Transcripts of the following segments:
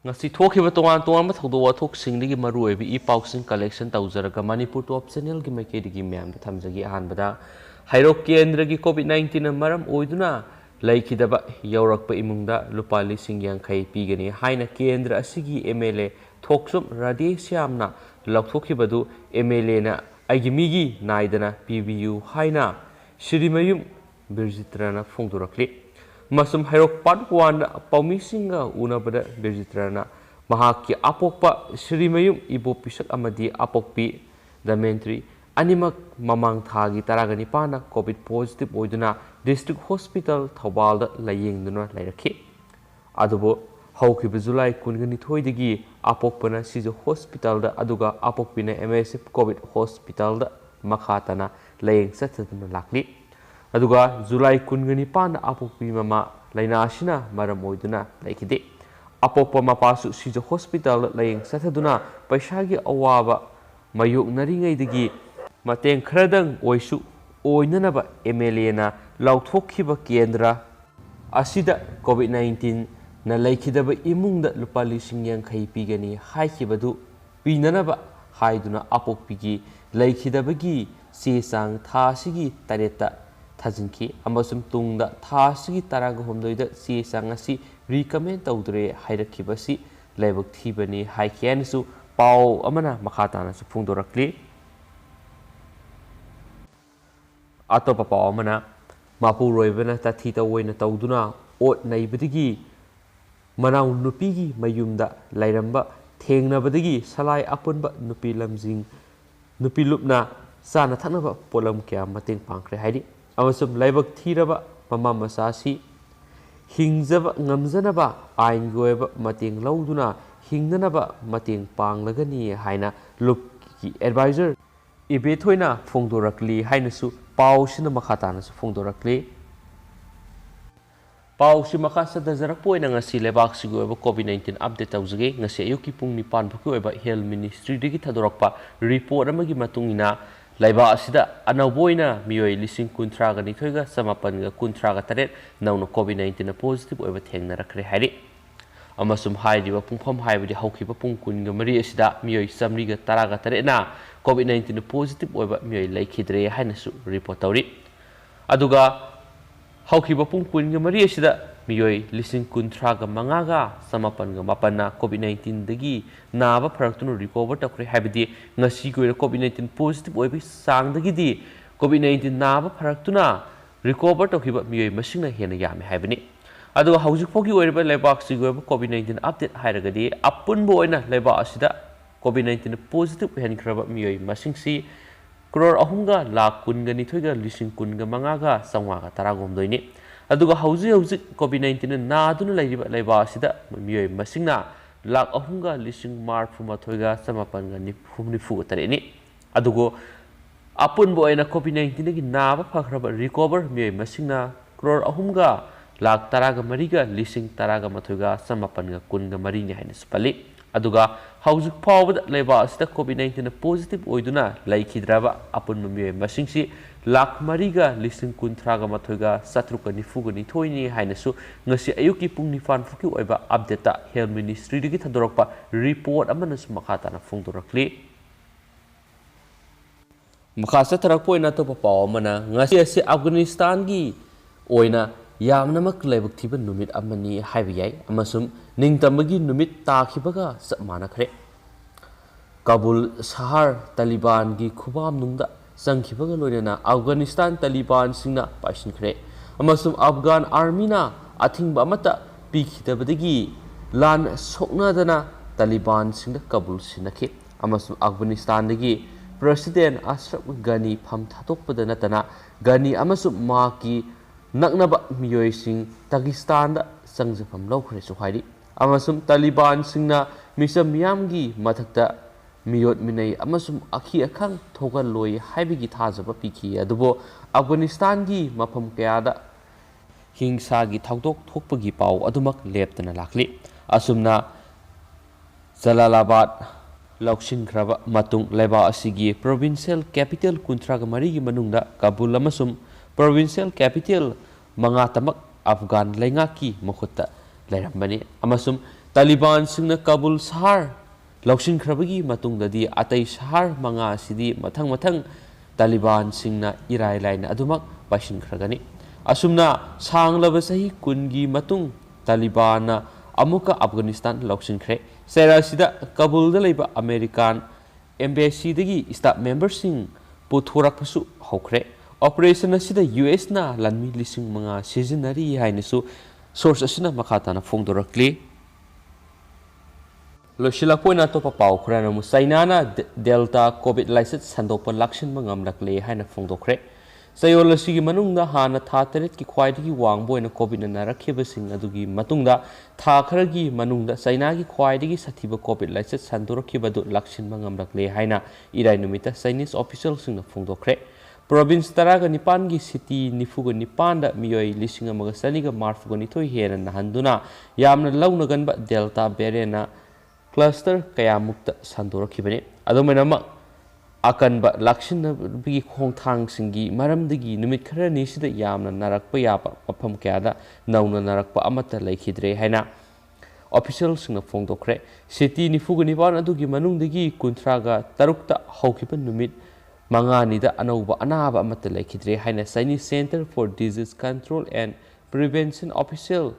ngasi thokiba tongan tongan thogdo wathok singdigi maruoibi I pausing collection tawjaraga Manipur top channel gi maikedi myam thamjagi ahanbada hairok kendra gi covid-19 maram oiduna laikidaba yaurakpa imungda lupa lising yankai pigani haina kendra asigi MLA thoksum radeshyamna laukthokibadu MLA na aigimigi naidana PBU haina Shrimayum Birjitrana Fongdurakli Masum Hairok Part 1 Paumisinga Unabada Birjitrana Mahaki Apokpa Shrimayum Ibo Pisak Amadi Apokpi Damentri Animak Mamang Thagi Taragani Pana COVID positive Oiduna District Hospital Taubalda Layingduna Lairaki Adubo Haukiba Zulai Kungani Thoidigi Apokpana Sizo Hospital da Aduga Apokpina MSF COVID Hospital da Makhatana Laying Sataduna Lakli Aduga Zulai Kungani Pan Apokpi Mama Lainashina Maramoiduna Laikide Apokpa Mapasu Sizo Hospital Laying Sataduna Paishagi Awaba Mayuk Naringaidigi Mateng Kradang Oisu Oinanaba MLA na Lauthokiba Kendra Asida COVID-19 na laikidaba imungda lupa lising yankai pigani haikibadu pinanaba haiduna apokpigi laikidabagi sesang thasigi tareta thajinki amasum tungda thasigi taraga homdoida sesang asi recommend tawdre hairakibasi laibak thibani haikiansu pau amana makhatana su phungdorakli atopa pau amana mapuroibana tathita oina tawduna ot naibadigi Manau Nupigi Mayumda Lairamba Tengnabadigi Salai Apunba Nupi Lamzing Nupi Lupna Sana Tanaba Polam Kia Mating Pankre Haidi Amasum Laibak Tiraba Mama Masasi Hingzaba Ngamzanaba Ain Goeba Mating Lauduna Hingnanaba Mating Pang Lagani Haina Lupki Advisor Ibetoina Fongdorakli Hainasu Pau Shina Makhatana Fongdorakli Pau si makasa da zarakpo na ngasi lebak sigo COVID-19 update tawjage ngasi ayuki pung nipan phuki oba health ministry digi thadorakpa report amagi matungina laiba asida anawboina miyoi lising kuntra ga nithoiga samapan ga kuntra ga taret nawno COVID-19 na positive oba thengna rakre hari amasum haidiba pungpham haibidi haukiba pung kun ga mari asida miyoi samri ga tara ga taret na COVID-19 na positive oba miyoi laikhidre hainasu report tawri aduga Haukiba pung kun mari asida miyoi lising kuntraga mangaga samapan ga mapana COVID-19 dagi naba pharaktunu recover takre habidi ngasi ko COVID-19 positive oibi sang dagi di COVID-19 naba pharaktuna recover takhiba miyoi masingna hena yame habini adu haujik phoki oiba lebak sigo COVID-19 update hairagadi apunbo oina leba asida COVID-19 positive henkraba miyoi masingsi Crore ahunga lakh kunga nithoiga lising kunga mangaga sangwaga taragom doini aduga hauji COVID-19 na aduna lairiba laiba asida miyoi masingna lakh ahunga lising marfuma thoiga samapanga nifumni fu tareni adugo apun boina COVID-19 gi naba phakraba recover miyoi masingna crore ahunga lakh taraga mariga lising taraga mathoiga samapanga kunga mari ni haina spali aduga haujuk pawbada leba asida COVID-19 positive oiduna laikhidraba apun mamioi masingsi lakh mariga lising kuntraga mathoiga satruka nifuga ni thoini hainasu ngasi ayuki pung nifan fuki oiba update ta health ministry digi thadorakpa report amana su makhatana fungdorakli makhasa tarakpo ina to papaw amana ngasi ase Afghanistan gi oina Yamnamak Laibak Thiba Numit Amani Haibiyai Amasum Ningtamagi Numit Takhibaga Sapmanakre Kabul Shahar Taliban gi Khubam Nungda Sangkhibaga Loinana Afghanistan Taliban Singna Paishinkre Amasum Afghan Army na Athingba Amata Pikhidabadagi Lan Soknadana Taliban Singda Kabul Sinakhi Amasum Afghanistan dagi President Ashraf Ghani Pham Thatokpada Natana Ghani Amasum Maki Naknaba miyoi sing Pakistan da sangjafam laukhre su haidi amasum Taliban singna misam miyamgi mathakta miyot minai amasum akhi akhang thogal loi haibigi thajaba pikhi adubo Afghanistan gi mafam kayada hingsa gi thakdok thokpagi pau adumak leptana lakli asumna Jalalabad Lauksin Kraba Matung Leba Asigi Provincial Capital Kuntraga Marigi Manungda Kabul Amasum Provincial Capital Mangatamak Afghan Lengaki Mokhutta Lairambani Amasum Taliban singna Kabul sahar lausin khrabagi matungdadi atai sahar manga sidi mathang Taliban singna irai laina adumak paishin khragani asumna sanglaba sahi kungi matung Taliban na amuka Afghanistan lausin khre sera sida Kabul da leiba American embassy dagi staff members sing puthorak pasu hokre operation asida US na lanmi lising mga seasonary hainasu source asina makata na phongdorakli Loshila poina to papau khurana mu China Delta COVID license sandopa lakshin mangam lakle haina phongdokre sayol asigi manungda hana tha taret ki khwaidagi wangboina COVID na rakheba sing adugi matungda tha kharagi manungda China gi khwaidagi sathiba COVID license sandorakhiba du lakshin mangam lakle haina irai numita Chinese official sing na phongdokre province taraga nipan gi city nifuga nipan da miyoi lisinga maga saniga marfuga nithoi hena nahanduna yamna launa ganba Delta variant cluster kaya mukta sandorakibani adomena Akanba lakshin bigi khongthang singi maramdagi numit kharani sida yamna narakpa yaba mafam kayada nauna narakpa amata laikhidre haina official singna phongdokre city nifuga nipan adugi manungdagi kunthraga tarukta haukiba numit mangani da anauba anaba amata laikhidre haina Chinese Center for Disease Control and Prevention official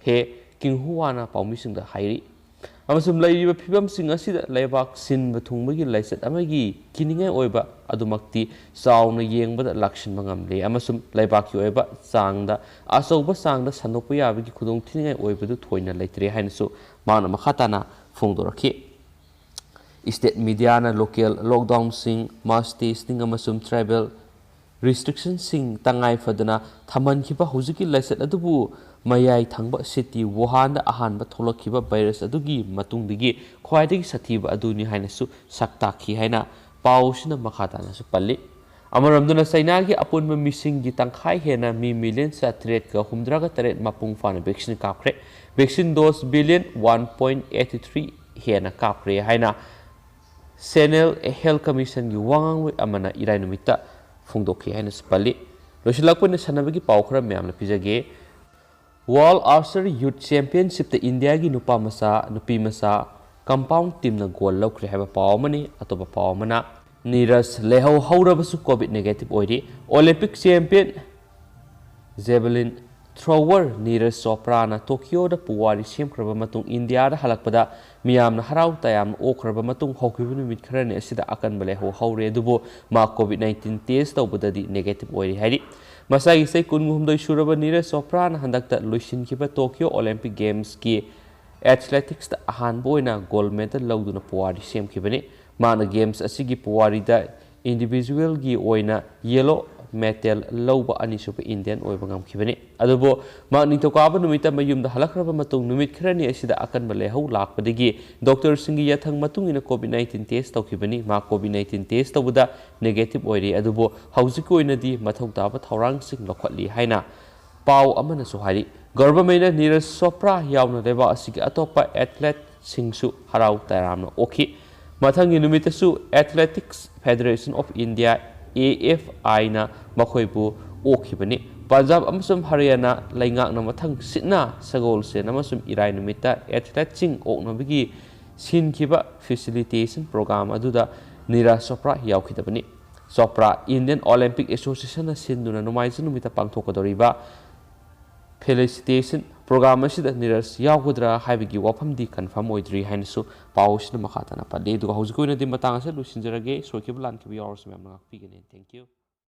he kinghuana paumising da hairi amasum laiba phibam sing asida laibak sin bathungbagi laisat amagi kiningai oiba adumakti sauna yengbada lakshin mangamle amasum laibak ki oiba sangda asauba sangda sanokpa yabagi khudong thiningai oibadu thoina laitre hainasu mana makhatana phongdorakhi state media na local lockdown sing mass testing amasum travel restrictions sing tangai fadana thaman khiba hujiki laisat adubu mayai thangba city Wuhan da ahanba tholakhiba virus adugi matungdigi khwaidagi sathiba aduni hainasu saktakhi haina pausina makhatana su palli amaramduna China gi apunba missing gi tangkhai hena mi million sa threat ka humdraga taret mapung fana vaccine kapre vaccine dose billion 1.83 hena kapre haina Senel Health Commission gi wangang amana irai numita phungdokhi haina spalli losilakpuna sanabagi paukhra myamna pijage World Archery Youth Championship the India gi nupa masa nupi masa compound team na goal laukre haba pawmani atoba pawmana Neeraj Leihou Houre basu COVID negative oiri Olympic champion javelin thrower Neeraj Chopra na Tokyo da puwari semkraba matung India da halakpada miyamna harau tayam okraba matung hokribu numit kharani asida Akanba Leihou Houre dubo ma COVID-19 test tawbadadi negative oiri hari Masai say kunhumdoi suraba Neeraj Chopra na handakta luisin kiba Tokyo Olympic Games ki athletics da ahan boina gold medal lawduna puwari sem kibani mana games asigi puwari da individual gi oina yellow metal lawba ani supa Indian oiba ngam kibani adubo ma nitokaba numita mayumda halakraba matung numit kharani asida Akanba Leihou lakpadagi doctor singi yathang matung ina COVID-19 test tawkibani ma COVID-19 test tawda negative oiri adubo haujik oina di mathau taba thaurang sing lokhatli haina pau amana su hari government Neeraj Chopra yauna leba asigi atopa athlete singsu harau tairamna okhi mathangi numitasu Athletics Federation of India AFI na makhoibu okhibani Punjab amasum Haryana laingak na mathang sitna sagol se namasum irai numita athlete sing oknabigi sinkhiba facilitation program aduda Neeraj Chopra yaukhidabani Chopra Indian Olympic Association na sinduna numaijin numita pangthokadoriba felicitation program asida Neeraj yaugudra haibigi wafamdi confirm oidri hainasu pausina makhatana padde duga hojikoina di matang ase lusinjarage sokibulan kibi hours memna pigene thank you